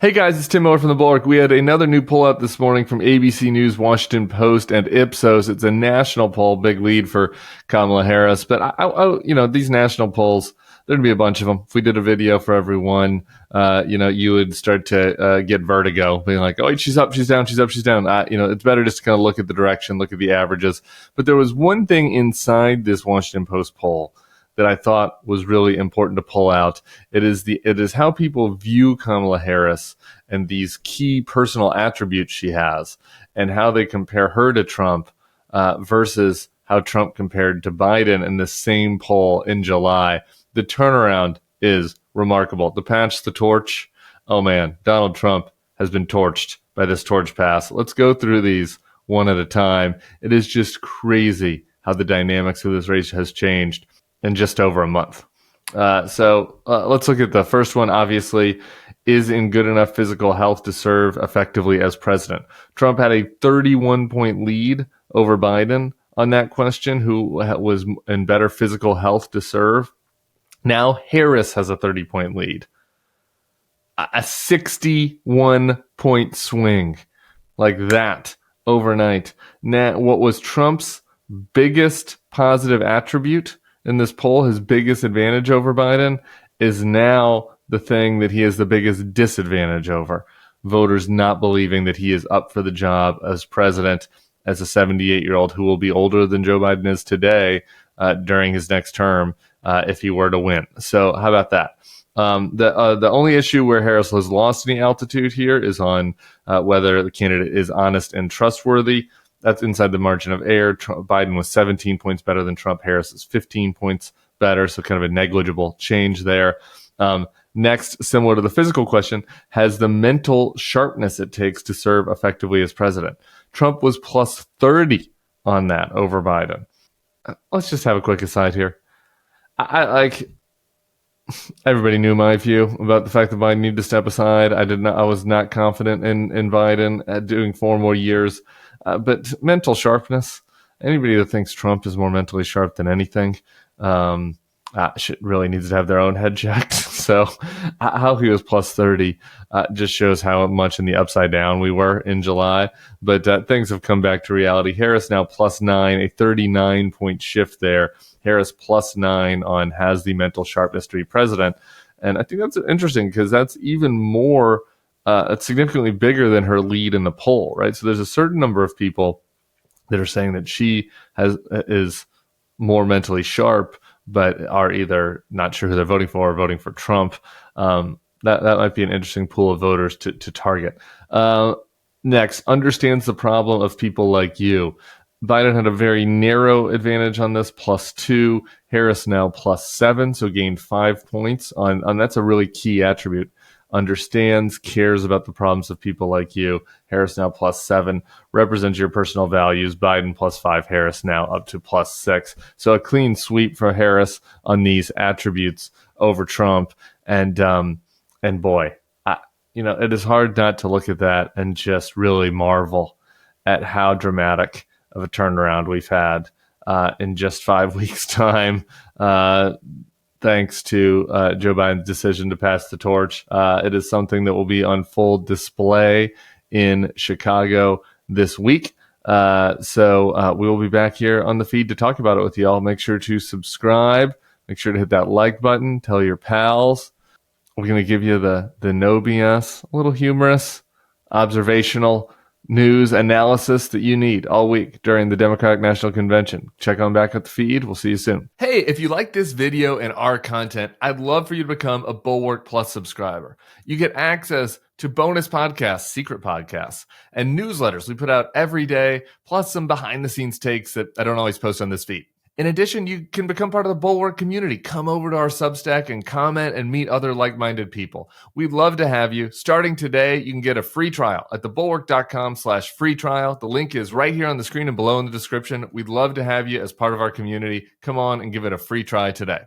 Hey guys, it's Tim Miller from the Bulwark. We had another new poll out this morning from ABC News, Washington Post, and Ipsos. It's a national poll, big lead for Kamala Harris. But these national polls, there'd be a bunch of them. If we did a video for everyone, you would start to get vertigo, being like, "Oh, she's up, she's down, she's up, she's down." It's better just to kind of look at the direction, look at the averages. But there was one thing inside this Washington Post poll that I thought was really important to pull out. It is how people view Kamala Harris and these key personal attributes she has, and how they compare her to Trump versus how Trump compared to Biden in the same poll in July. The turnaround is remarkable. To pass the torch, oh man, Donald Trump has been torched by this torch pass. Let's go through these one at a time. It is just crazy how the dynamics of this race has changed in just over a month. So let's look at the first one. Obviously, is in good enough physical health to serve effectively as president. Trump had a 31-point lead over Biden on that question, who was in better physical health to serve. Now Harris has a 30-point lead. A 61-point swing like that overnight. Now, what was Trump's biggest positive attribute in this poll, his biggest advantage over Biden, is now the thing that he has the biggest disadvantage over. Voters not believing that he is up for the job as president, as a 78-year-old who will be older than Joe Biden is today during his next term if he were to win. So how about that? The only issue where Harris has lost any altitude here is on whether the candidate is honest and trustworthy. That's inside the margin of error. Biden was 17 points better than Trump. Harris is 15 points better, so kind of a negligible change there. Next, similar to the physical question, has the mental sharpness it takes to serve effectively as president. Trump was plus 30 on that over Biden. Let's just have a quick aside here. Everybody knew my view about the fact that Biden needed to step aside. I was not confident in Biden doing 4 more years. But mental sharpness, anybody that thinks Trump is more mentally sharp than anything really needs to have their own head checked. So how he was plus 30 just shows how much in the upside down we were in July. But things have come back to reality. Harris now plus 9, a 39-point shift there. Harris plus 9 on has the mental sharpness to be president. And I think that's interesting because that's even more it's significantly bigger than her lead in the poll, right? So there's a certain number of people that are saying that she is more mentally sharp, but are either not sure who they're voting for or voting for Trump. That might be an interesting pool of voters to target. Next, understands the problem of people like you. Biden had a very narrow advantage on this, plus 2. Harris now plus 7, so gained 5 points on that's a really key attribute. Understands, cares about the problems of people like you. Harris now plus 7, represents your personal values. Biden plus 5, Harris now up to plus 6. So a clean sweep for Harris on these attributes over Trump. And boy, it is hard not to look at that and just really marvel at how dramatic of a turnaround we've had in just 5 weeks' time. Thanks to Joe Biden's decision to pass the torch. It is something that will be on full display in Chicago this week. So we will be back here on the feed to talk about it with y'all. Make sure to subscribe. Make sure to hit that like button. Tell your pals. We're going to give you the no BS, a little humorous, observational news analysis that you need all week during the Democratic National Convention. Check on back at the feed. We'll see you soon. Hey, if you like this video and our content, I'd love for you to become a Bulwark Plus subscriber. You get access to bonus podcasts, secret podcasts, and newsletters we put out every day, plus some behind-the-scenes takes that I don't always post on this feed. In addition, you can become part of the Bulwark community. Come over to our Substack and comment and meet other like-minded people. We'd love to have you. Starting today, you can get a free trial at thebulwark.com/free trial. The link is right here on the screen and below in the description. We'd love to have you as part of our community. Come on and give it a free try today.